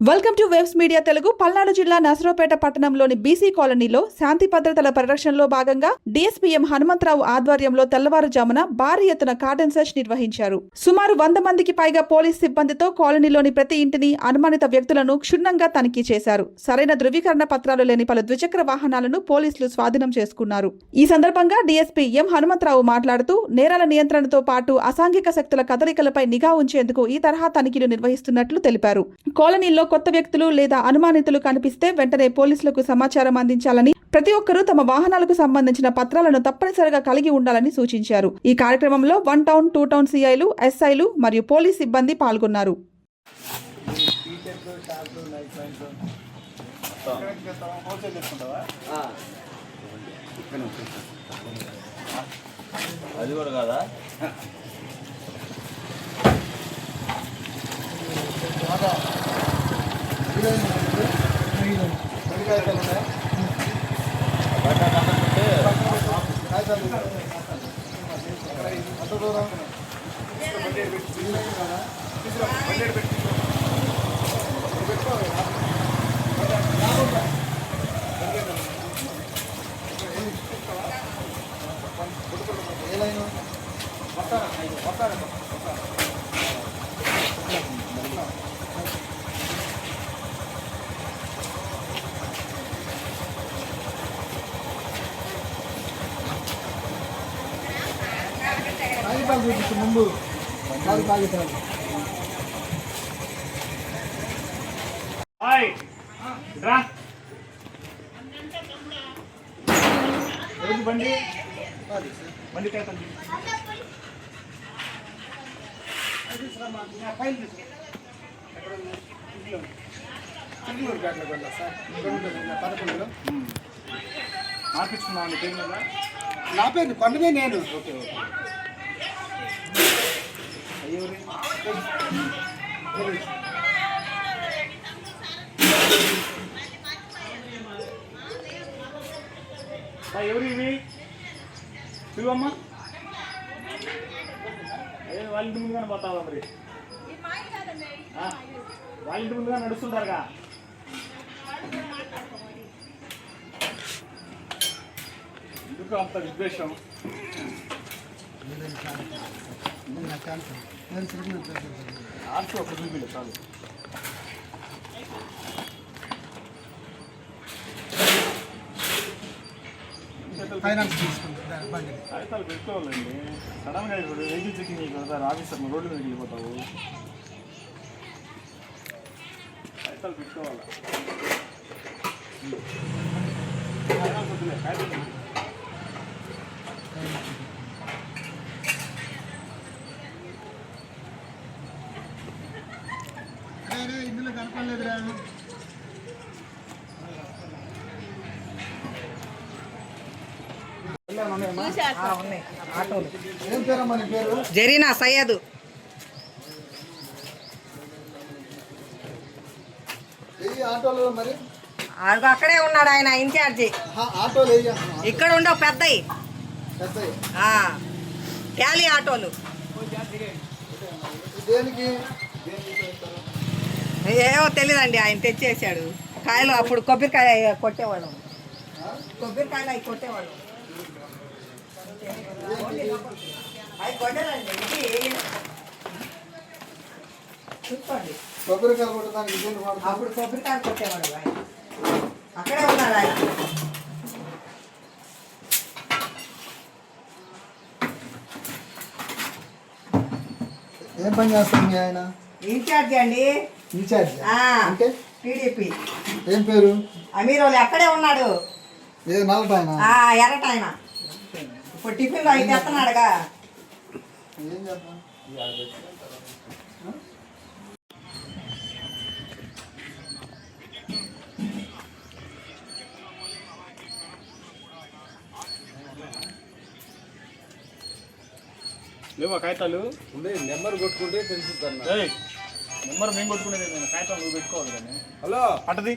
Welcome to waves media Telugu. Palnadu జిల్లా నసరావుపేట పట్టణంలోని BC కాలనీలో శాంతి భద్రతల పరిరక్షణలో భాగంగా డీఎస్పీఎం హనుమంతరావు ఆధ్వర్యంలో తెల్లవారుజామున భారీ ఎత్తున కార్డన్ సెర్చ్ నిర్వహించారు. సుమారు 100 మందికి పైగా పోలీస్ సిబ్బందితో కాలనీలోని ప్రతి ఇంటిని అనుమానిత వ్యక్తులను క్షుణ్ణంగా తనిఖీ చేశారు. సరైన ధృవీకరణ పత్రాలు లేని పలు ద్విచక్ర వాహనాలను పోలీసులు స్వాధీనం చేసుకున్నారు. ఈ సందర్భంగా డీఎస్పీ ఎం హనుమంతరావు మాట్లాడుతూ నేరాల నియంత్రణతో పాటు అసాంఘిక శక్తుల కదలికలపై నిఘా ఉంచేందుకు ఈ తరహా తనిఖీలు నిర్వహిస్తున్నట్లు తెలిపారు. కాలనీలో కొత్త వ్యక్తులు లేదా అనుమానితులు కనిపిస్తే వెంటనే పోలీసులకు సమాచారం అందించాలని, ప్రతి ఒక్కరూ తమ వాహనాలకు సంబంధించిన పత్రాలను తప్పనిసరిగా కలిగి ఉండాలని సూచించారు. ఈ కార్యక్రమంలో 1 టౌన్ 2 టౌన్ సిఐలు, ఎస్ఐలు మరియు పోలీస్ సిబ్బంది పాల్గొన్నారు. అది కూడా కాదా? ముందు కాగితాలు బండి మార్పించుకున్నాను పేరు మీద. నా పేరు కొండమే నేను. Okay okay. ఎవరు ఇవి చూవమ్మా? అదే వాళ్ళ ఇంటి ముందుగానే పోతావా? మరి వాళ్ళ ఇంటి ముందుగా నడుస్తుంటారుగా. ఎందుకు అంత విద్వేషం? ఆర్చి ఒక చూపిలే చాలు. కాగితాలు పెట్టుకోవాలండి. సడన్గా ఇప్పుడు వెహికల్ చెకింగ్ వెళ్తారు ఆఫీసర్, రోడ్డు మీద వెళ్ళిపోతావు. కాగితాలు పెట్టుకోవాలి. ఇందులో కనపడలేదురా. ఏం పేరమ్మా నీ పేరు? జరీనా సయ్యద్. ఆటోలో మరి అక్కడే ఉన్నాడు ఆయన ఇన్ఛార్జి. ఆటోలు ఇక్కడ ఉండవు పెద్దవి, ట్యాలీ ఆటోలు. దేనికి ఏమో తెలీదండి, ఆయన తెచ్చేసాడు. కాయలు అప్పుడు కొబ్బరికాయ కొట్టేవాడు, కొబ్బరికాయలు అవి కొట్టేవాడు. అవి కొట్టరండి, ఇది చూసుకోండి. కొబ్బరికాయలు కొట్టడానికి అప్పుడు కొబ్బరికాయ కొట్టేవాడు ఆయన. అక్కడే ఉన్నాడు ఆయన. ఏం పని చేస్తాను మీ ఆయన? ఇన్ఛార్జి అండి. ఇన్ఛార్జ్ అంటే టీడీపీ. ఏం పేరు? అమీర్ వాళ్ళు అక్కడే ఉన్నాడు. ఏ నల్లటాయన? ఎర్రటాయన. ఇప్పుడు టిఫిన్లో అయితే ఎత్తన్నాడుగా. ఏం చేద్దాం? లేవా కాగితాలు? నెంబర్ కొట్టుకుంటే తెలుసుతాను. నెంబర్ మేము కొట్టుకునేది, నేను కాగితాలు నువ్వు పెట్టుకోవాలి కానీ. హలో పట్టది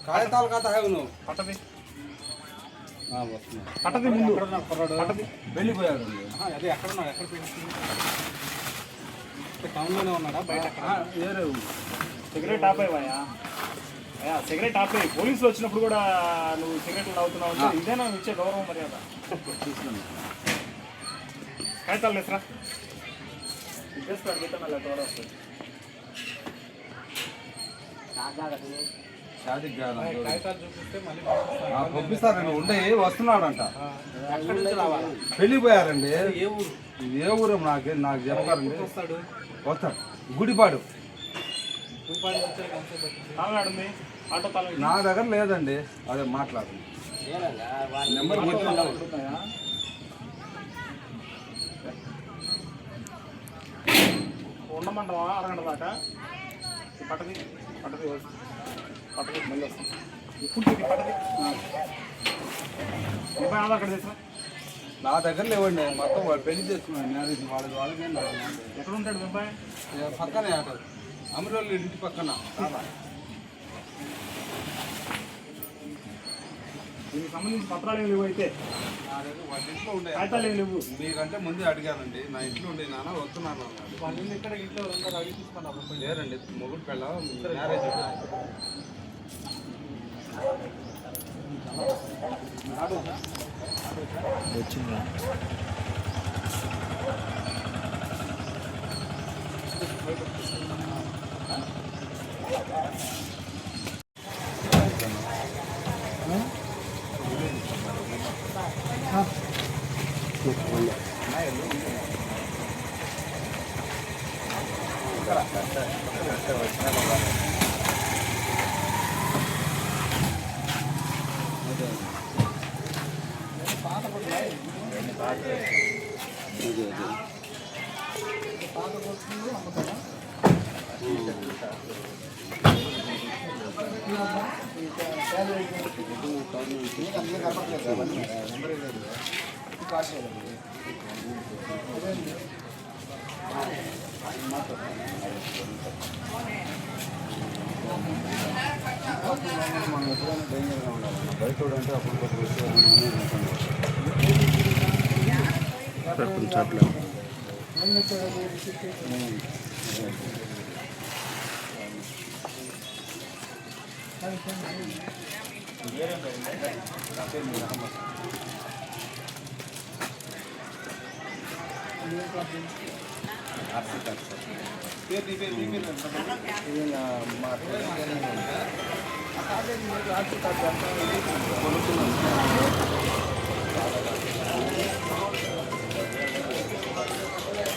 కాగితాలు కథ నువ్వు పట్టది. పట్టది ముందు పట్టది. వెళ్ళిపోయాడు. అదే ఎక్కడ టౌన్లోనే ఉన్నాడా బయట? వేరే సిగరెట్ ఆపేవాయా? సిగరెట్ ఆపే. పోలీసులు వచ్చినప్పుడు కూడా నువ్వు సిగరెట్లు తాగుతున్నావు అంటే ఇదేనా నువ్వు ఇచ్చే గౌరవం మర్యాద? కాగితాలు లేసరా చేస్తాడు గీతం గౌరవం వస్తుంది. పంపిస్తారండి. ఉండే వస్తున్నాడంట. వెళ్ళిపోయారండి. ఏ ఊరు నాకు చెప్పారండి. వస్తాడు గుడిపాడు. తాళాడుంది ఆటో తాళం నా దగ్గర లేదండి. అదే మాట్లాడు. నెంబర్ ఉండమంటావా? అరగంట దాకా పట్టది పట్టది పట్టది మళ్ళీ వస్తాం. ఇప్పుడు పట్టది ఆధార్ కార్డు తెచ్చా. నా దగ్గర లేవండి. మొత్తం వాళ్ళు పెళ్లి చేసుకున్నాను. మ్యారేజ్ వాళ్ళకి ఎక్కడ ఉంటాడు మీ అబ్బాయి? పక్కనే ఆట అమరోళ్ళు ఇంటి పక్కన. దీనికి సంబంధించిన పత్రాలు ఏమి లేవు అయితే? వాళ్ళ ఇంట్లో ఉండే కాగితాలు ఏమి లేవు. మీకంటే ముందే అడిగానండి. నా ఇంట్లో ఉండే నాన్న వస్తున్నాను అన్నాడు. వాళ్ళ ఇక్కడ ఇంట్లో అడిగి తీసుకున్నాను. లేరండి. మొగుడు పెళ్ళ మ్యారేజ్ వచ్చింది. బయటంటే అప్పుడు చాట్లో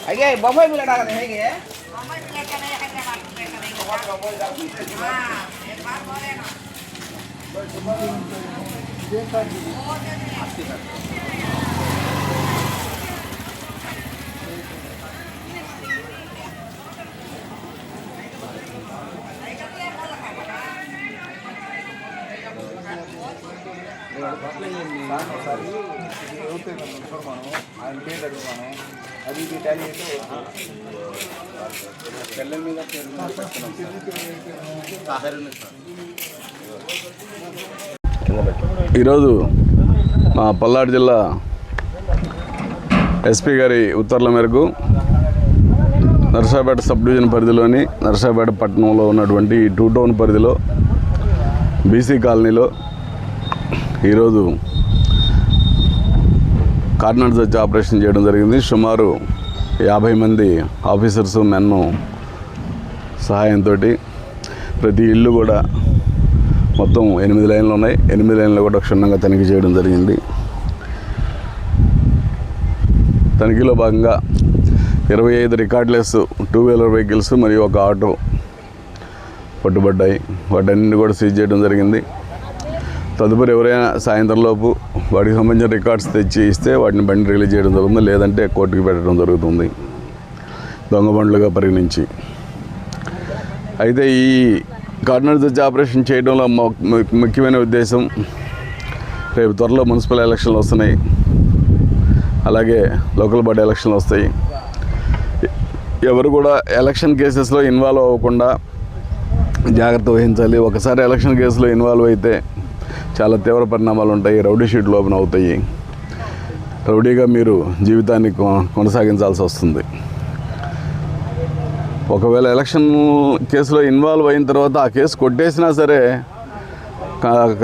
ಅಯ್ಯೇ ಬೊಂಬೈ ಬಿಲ್ ಆಗೋದು ಹೇಗೆ ఆయన పేరు అడుగుతాను. అది ఇది టాలీ అయితే పిల్లల మీద ఈరోజు మా పల్నాడు జిల్లా ఎస్పీ గారి ఉత్తర్వుల మేరకు నరసరావుపేట సబ్ డివిజన్ పరిధిలోని నరసరావుపేట పట్టణంలో ఉన్నటువంటి ఈ 2 టౌన్ పరిధిలో బీసీ కాలనీలో ఈరోజు కార్డినల్ సెర్చ్ ఆపరేషన్ చేయడం జరిగింది. సుమారు 50 మంది ఆఫీసర్స్ మెన్ను సహాయంతో ప్రతి ఇల్లు కూడా మొత్తం 8 లైన్లు ఉన్నాయి. 8 లైన్లు కూడా క్షుణ్ణంగా తనిఖీ చేయడం జరిగింది. తనిఖీలో భాగంగా 25 రికార్డ్లెస్ 2 వీలర్ వెహికల్స్ మరియు ఒక ఆటో పట్టుబడ్డాయి. వాటన్నింటినీ కూడా సీజ్ చేయడం జరిగింది. తదుపరి ఎవరైనా సాయంత్రంలోపు వాటికి సంబంధించిన రికార్డ్స్ తెచ్చి ఇస్తే వాటిని బండి రిలీజ్ చేయడం జరుగుతుంది. లేదంటే కోర్టుకి పెట్టడం జరుగుతుంది దొంగ బండ్లుగా పరిగణించి. అయితే ఈ కార్డినల్ సెర్చ్ ఆపరేషన్ చేయడంలో ముఖ్యమైన ఉద్దేశం, రేపు త్వరలో మున్సిపల్ ఎలక్షన్లు వస్తున్నాయి, అలాగే లోకల్ బాడీ ఎలక్షన్లు వస్తాయి. ఎవరు కూడా ఎలక్షన్ కేసెస్లో ఇన్వాల్వ్ అవ్వకుండా జాగ్రత్త వహించాలి. ఒకసారి ఎలక్షన్ కేసులో ఇన్వాల్వ్ అయితే చాలా తీవ్ర పరిణామాలు ఉంటాయి. రౌడీ షీట్లు ఓపెన్ అవుతాయి. రౌడీగా మీరు జీవితాన్ని కొనసాగించాల్సి వస్తుంది. ఒకవేళ ఎలక్షన్ కేసులో ఇన్వాల్వ్ అయిన తర్వాత ఆ కేసు కొట్టేసినా సరే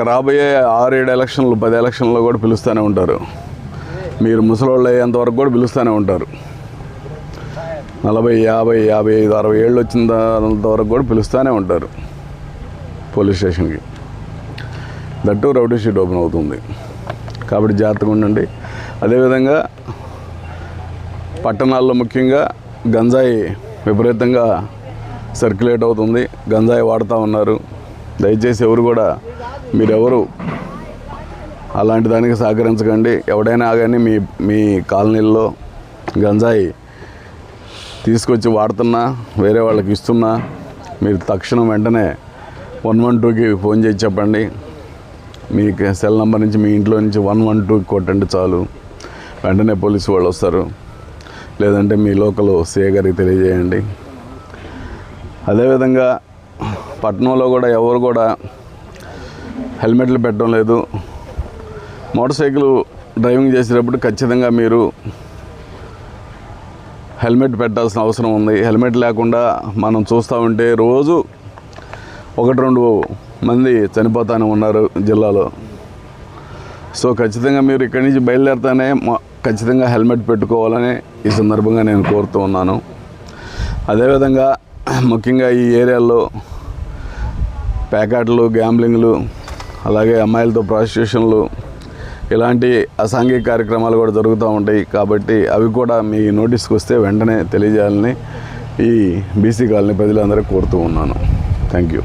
రాబోయే 6-7 ఎలక్షన్లు 10 ఎలక్షన్లో కూడా పిలుస్తూనే ఉంటారు. మీరు ముసలోళ్ళు అయ్యేంతవరకు కూడా పిలుస్తూనే ఉంటారు. 40, 50, 55, 60 ఏళ్ళు వచ్చినంతవరకు కూడా పిలుస్తూనే ఉంటారు పోలీస్ స్టేషన్కి. దట్టు రౌడీ షీట్ ఓపెన్ అవుతుంది. కాబట్టి జాగ్రత్తగా ఉండండి. అదేవిధంగా పట్టణాల్లో ముఖ్యంగా గంజాయి విపరీతంగా సర్క్యులేట్ అవుతుంది. గంజాయి వాడుతూ ఉన్నారు. దయచేసి ఎవరు కూడా మీరెవరు అలాంటి దానికి సహకరించకండి. ఎవడైనా కానీ మీ కాలనీల్లో గంజాయి తీసుకొచ్చి వాడుతున్నా, వేరే వాళ్ళకి ఇస్తున్నా, మీరు తక్షణం వెంటనే 112కి ఫోన్ చేసి చెప్పండి. మీ సెల్ నెంబర్ నుంచి మీ ఇంట్లో నుంచి 112కి కొట్టండి చాలు. వెంటనే పోలీసు వాళ్ళు వస్తారు. లేదంటే మీ లోకల్ సిఐ గారికి తెలియజేయండి. అదేవిధంగా పట్టణంలో కూడా ఎవరు కూడా హెల్మెట్లు పెట్టడం లేదు. మోటార్ సైకిల్ డ్రైవింగ్ చేసేటప్పుడు ఖచ్చితంగా మీరు హెల్మెట్ పెట్టాల్సిన అవసరం ఉంది. హెల్మెట్ లేకుండా మనం చూస్తూ ఉంటే రోజు 1-2 మంది చనిపోతూనే ఉన్నారు జిల్లాలో. సో ఖచ్చితంగా మీరు ఇక్కడి నుంచి బయలుదేరితేనే ఖచ్చితంగా హెల్మెట్ పెట్టుకోవాలని ఈ సందర్భంగా నేను కోరుతూ ఉన్నాను. అదేవిధంగా ముఖ్యంగా ఈ ఏరియాల్లో ప్యాకెట్లు, గ్యాంబ్లింగ్లు, అలాగే అమ్మాయిలతో ప్రాస్టిట్యూషన్లు, ఇలాంటి అసాంఘిక కార్యక్రమాలు కూడా జరుగుతూ ఉంటాయి. కాబట్టి అవి కూడా మీ నోటీస్కి వస్తే వెంటనే తెలియజేయాలని ఈ బీసీ కాలనీ ప్రజలందరూ కోరుతూ ఉన్నాను. Thank you.